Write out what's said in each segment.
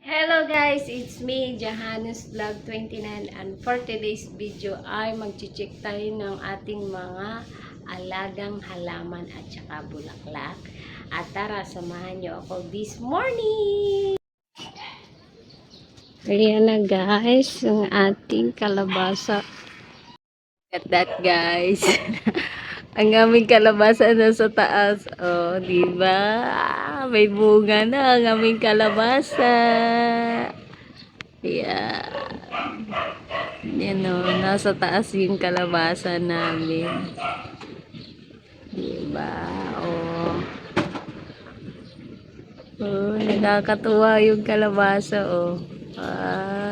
Hello guys, it's me, Jahanus Vlog 29, and for today's video ay mag-check tayo ng ating mga alagang halaman at saka bulaklak. At tara, samahan nyo ako this morning! Ayan na guys, ang ating kalabasa. At that guys, ang aming kalabasa na sa taas. Oh, diba? May bunga na ang aming kalabasa. Yeah. Yan o, nasa taas yung kalabasa namin. Diba? Oh. Oh, nakakatuwa yung kalabasa oh.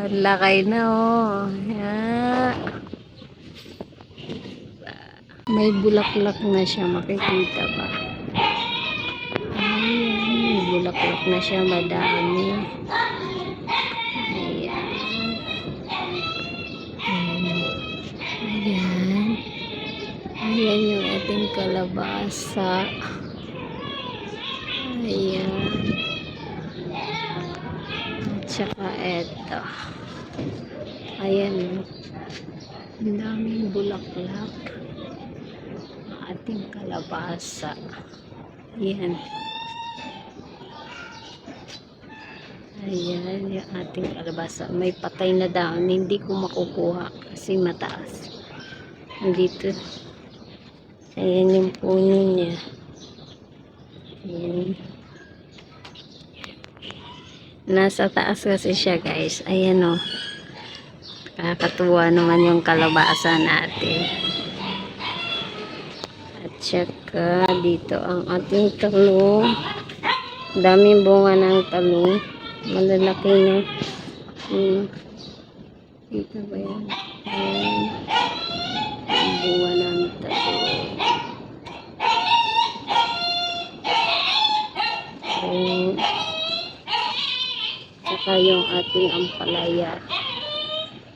Lakay na oh. Yeah. May bulaklak na siya, makikita ba? Ayan, may bulaklak na siya, madami. Ayan. Ayan. Ayan yung ating kalabasa. Ayan. At saka eto. Ayan. Ang daming bulaklak. Ating kalabasa. Ayan. Ayan yung ating kalabasa. May patay na daon. Hindi ko makukuha kasi mataas. Dito. Ayan yung puno niya. Ayan. Nasa taas kasi siya guys. Ayan o. Kakatuwa naman yung kalabasa natin. At saka dito ang ating talong. Daming bunga ng talong. Malalaki na. Dito ba yan? Ayan. Ang bunga ng talong. Ayan. Saka yung ating ampalaya.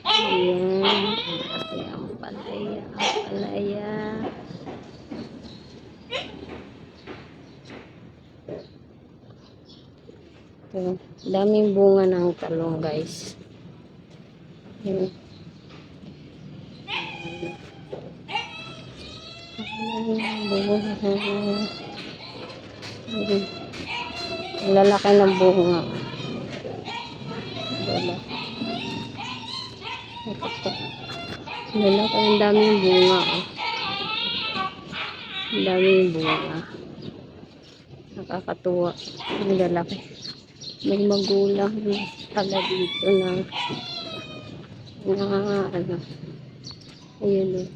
Ayan. Ang ating ampalaya. Ampalaya. Ito. Daming bunga ng talong guys. Ayan. Ang lalaki ng bunga. Lalaki, ang daming bunga. Ang daming bunga. Nakakatuwa. Ang lalaki. May magulang pala dito na ano. Ayun o.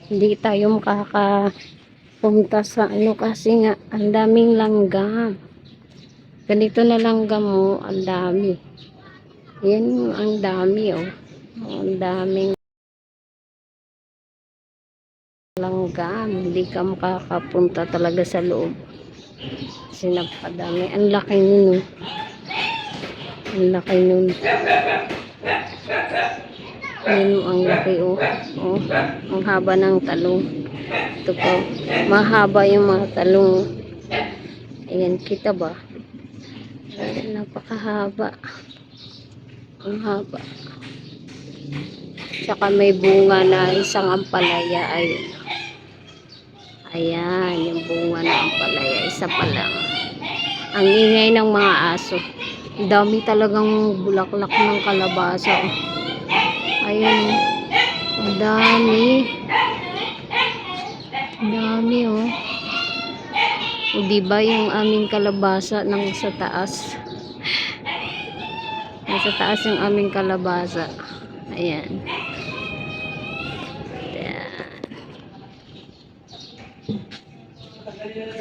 Hindi tayo makakapunta sa ano kasi nga ang daming langgam. Ganito na langgam mo, ang dami. Yan ang dami oh. Ang daming langgam. Hindi ka makakapunta talaga sa loob. Kasi napadami. Ang laki nun oh. Ang laki nun. Ayan ang laki oh. Oh. Ang haba ng talong. Ito po. Mahaba yung mga talong. Ayan, kita ba? Ayan, napakahaba. Ang haba. Saka may bunga na isang ampalaya. Ayun. Ayan, yung bunga na ampalaya. Isa pa lang. Ang ingay ng mga aso. Dami talagang bulaklak ng kalabasa. Ayan. Ang dami. Ang dami oh. O diba yung aming kalabasa nang sa taas. Nasa taas yung aming kalabasa. Ayan.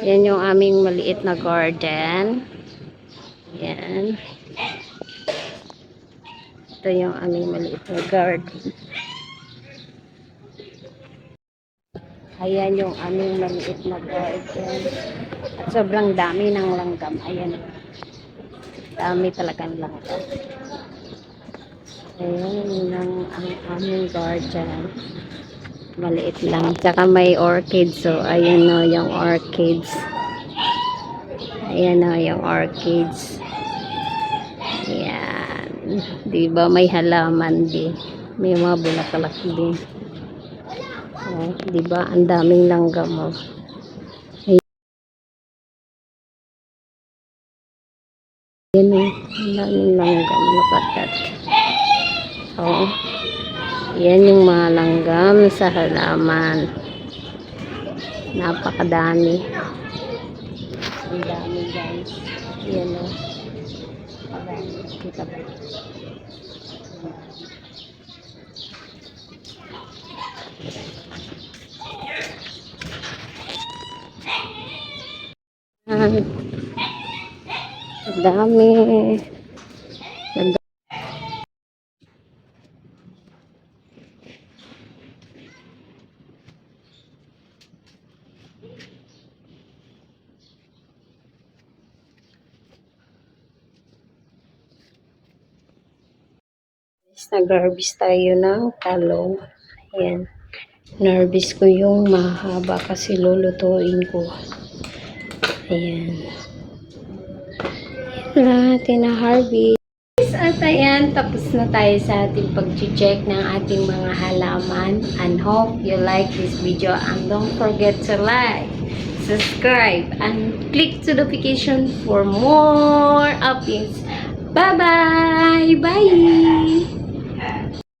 Yan yung aming maliit na garden. Yan. Ito yung aming maliit na garden. Ayan yung aming maliit na garden. At sobrang dami ng langgam. Ayan. Dami talagang langgam. Ayan ang aming garden. Maliit lang. Tsaka may orchids. So, ayun no, yung orchids. Ayan o, yung orchids. Ayan. Diba, may halaman din. May mga bulaklak din. Oh, diba, ang daming langgam mo. Ayan o, ang daming langgam. Look at that. Oh, yan yung mga langgam sa halaman. Napakadami. Ang dami, guys. Yan o. Kita ba? Ang dami. Ang dami. Nag-harvest tayo ng talong. Ayan. Narvest ko yung mahaba kasi lulutuin ko. Ayan. Yan na, tina-harvest. At ayan, tapos na tayo sa ating pag-check ng ating mga halaman. And hope you like this video. And don't forget to like, subscribe, and click to notification for more updates. Bye-bye! Bye!